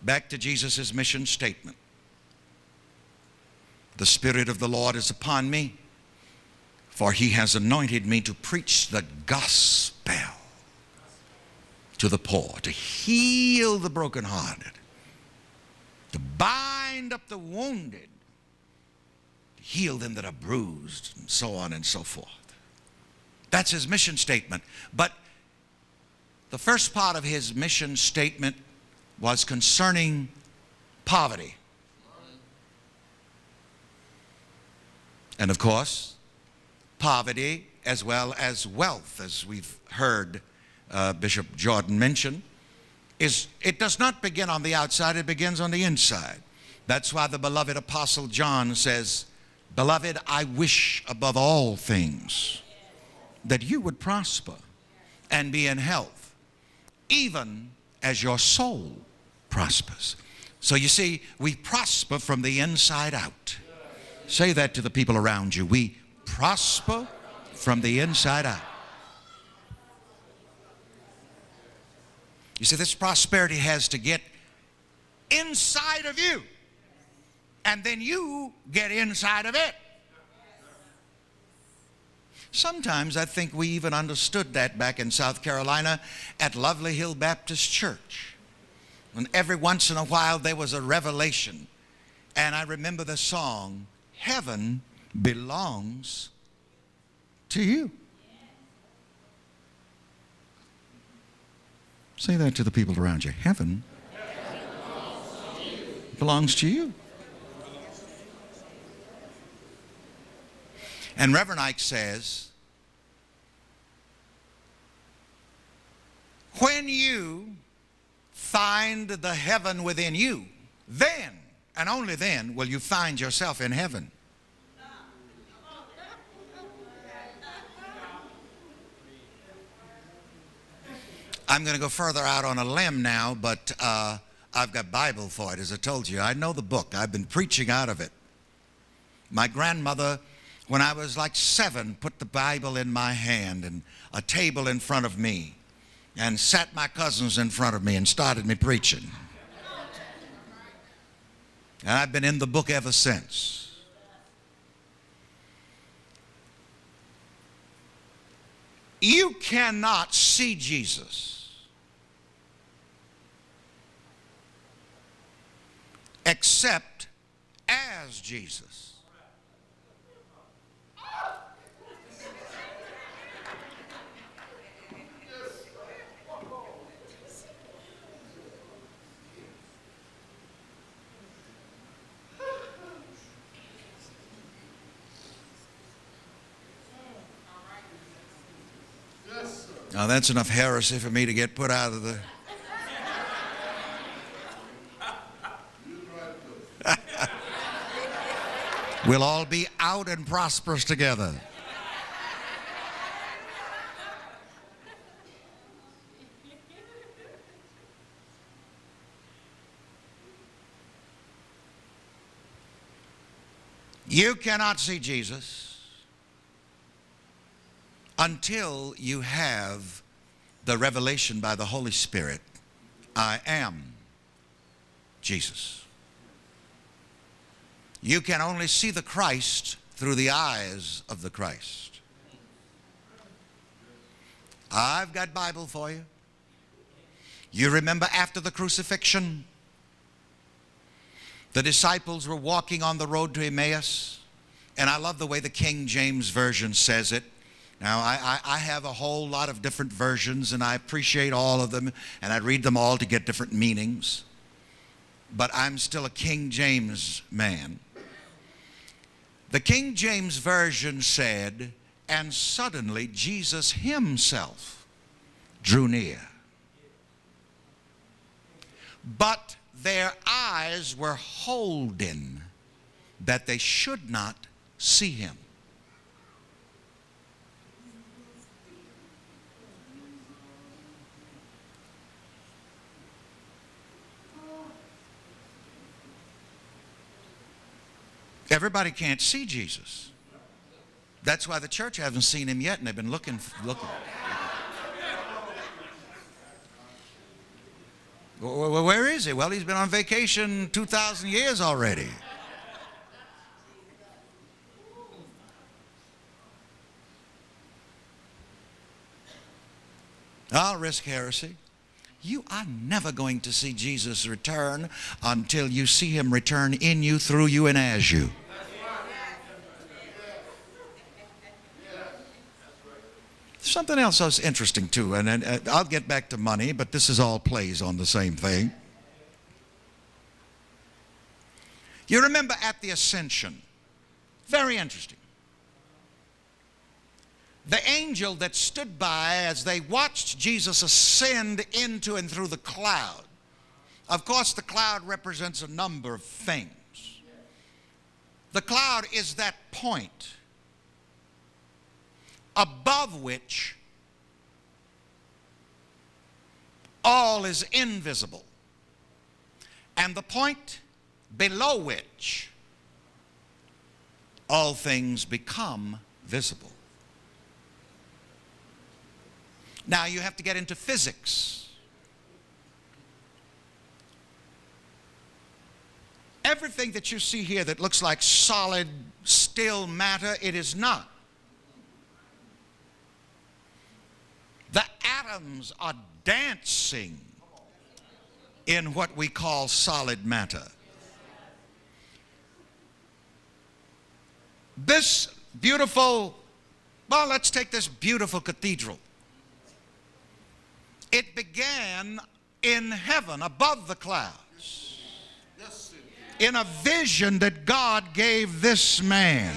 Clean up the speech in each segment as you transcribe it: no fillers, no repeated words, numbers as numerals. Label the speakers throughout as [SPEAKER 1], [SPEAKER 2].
[SPEAKER 1] Back to Jesus' mission statement. The Spirit of the Lord is upon me, for he has anointed me to preach the gospel to the poor, to heal the brokenhearted, to bind up the wounded, to heal them that are bruised, and so on and so forth. That's his mission statement. But the first part of his mission statement was concerning poverty. And of course, poverty as well as wealth, as we've heard Bishop Jordan mention, it does not begin on the outside, it begins on the inside. That's why the beloved Apostle John says, "Beloved, I wish above all things that you would prosper and be in health, even as your soul prospers." So you see, we prosper from the inside out. Say that to the people around you. We prosper from the inside out. You see, this prosperity has to get inside of you, and then you get inside of it. Sometimes I think we even understood that back in South Carolina at Lovely Hill Baptist Church. And every once in a while there was a revelation. And I remember the song, "Heaven Belongs to You." Say that to the people around you. Heaven belongs to you. And Reverend Ike says, when you find the heaven within you, then, and only then, will you find yourself in heaven. I'm going to go further out on a limb now, but I've got Bible for it, as I told you. I know the book. I've been preaching out of it. My grandmother, when I was like 7, put the Bible in my hand and a table in front of me and sat my cousins in front of me and started me preaching. And I've been in the book ever since. You cannot see Jesus except as Jesus. Now that's enough heresy for me to get put out of the... We'll all be out and prosperous together. You cannot see Jesus until you have the revelation by the Holy Spirit, I am Jesus. You can only see the Christ through the eyes of the Christ. I've got Bible for you. You remember after the crucifixion, the disciples were walking on the road to Emmaus, and I love the way the King James Version says it. Now, I have a whole lot of different versions, and I appreciate all of them, and I read them all to get different meanings. But I'm still a King James man. The King James Version said, and suddenly Jesus himself drew near. But their eyes were holden that they should not see him. Everybody can't see Jesus. That's why the church hasn't seen him yet, and they've been looking. Where is he? Well, he's been on vacation 2,000 years already. I'll risk heresy. You are never going to see Jesus return until you see him return in you, through you, and as you. Something else that's interesting too, and I'll get back to money, but this is all plays on the same thing. You remember at the ascension, very interesting. The angel that stood by as they watched Jesus ascend into and through the cloud. Of course, the cloud represents a number of things. The cloud is that point above which all is invisible, and the point below which all things become visible. Now you have to get into physics. Everything that you see here that looks like solid, still matter, it is not. The atoms are dancing in what we call solid matter. This beautiful, well, let's take this beautiful cathedral. It began in heaven, above the clouds, in a vision that God gave this man.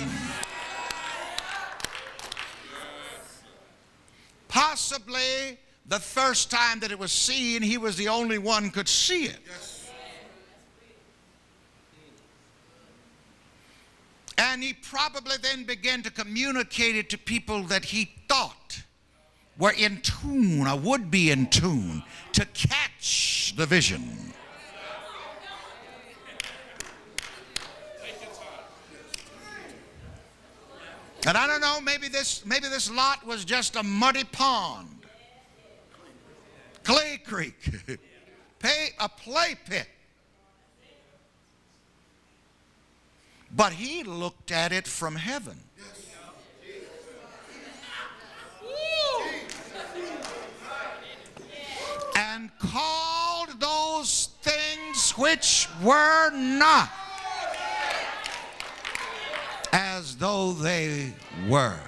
[SPEAKER 1] Possibly the first time that it was seen, he was the only one could see it. And he probably then began to communicate it to people that he thought were in tune or would be in tune to catch the vision. And I don't know, maybe this lot was just a muddy pond, clay creek, a play pit. But he looked at it from heaven. And called those things which were not as though they were.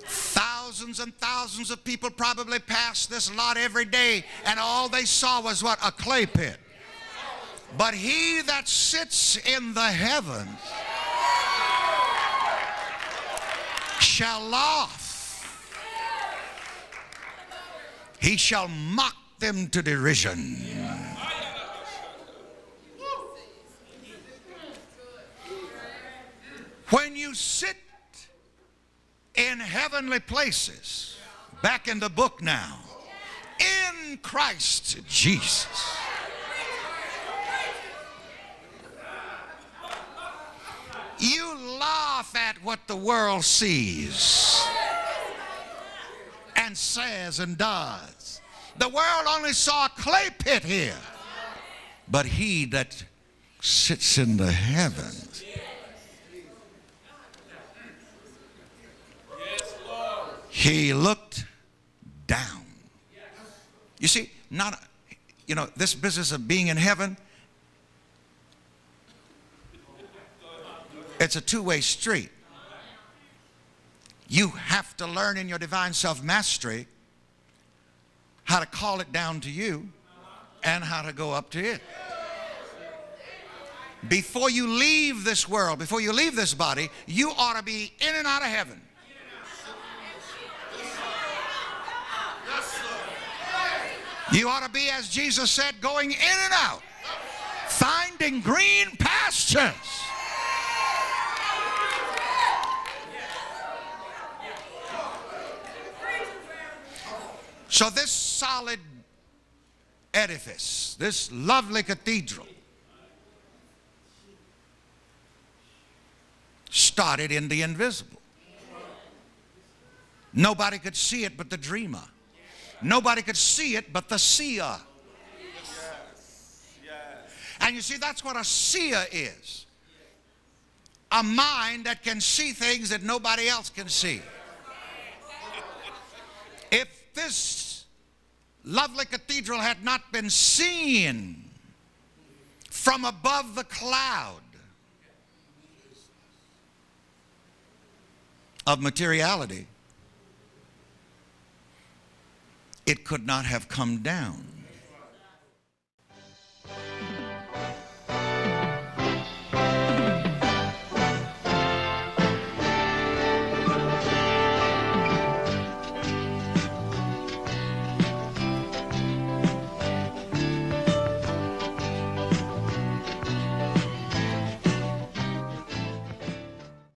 [SPEAKER 1] Thousands and thousands of people probably passed this lot every day, and all they saw was what? A clay pit. But he that sits in the heavens shall laugh. He shall mock them to derision. When you sit in heavenly places, back in the book now, in Christ Jesus, you laugh at what the world sees and says and does. The world only saw a clay pit here, but he that sits in the heavens, he looked down. You see, this business of being in heaven, it's a two-way street. You have to learn in your divine self-mastery how to call it down to you and how to go up to it. Before you leave this world, before you leave this body, you ought to be in and out of heaven. You ought to be, as Jesus said, going in and out, finding green pastures. So this solid edifice, this lovely cathedral, started in the invisible. Nobody could see it but the dreamer. Nobody could see it but the seer. And you see, that's what a seer is. A mind that can see things that nobody else can see. If this lovely cathedral had not been seen from above the cloud of materiality, it could not have come down.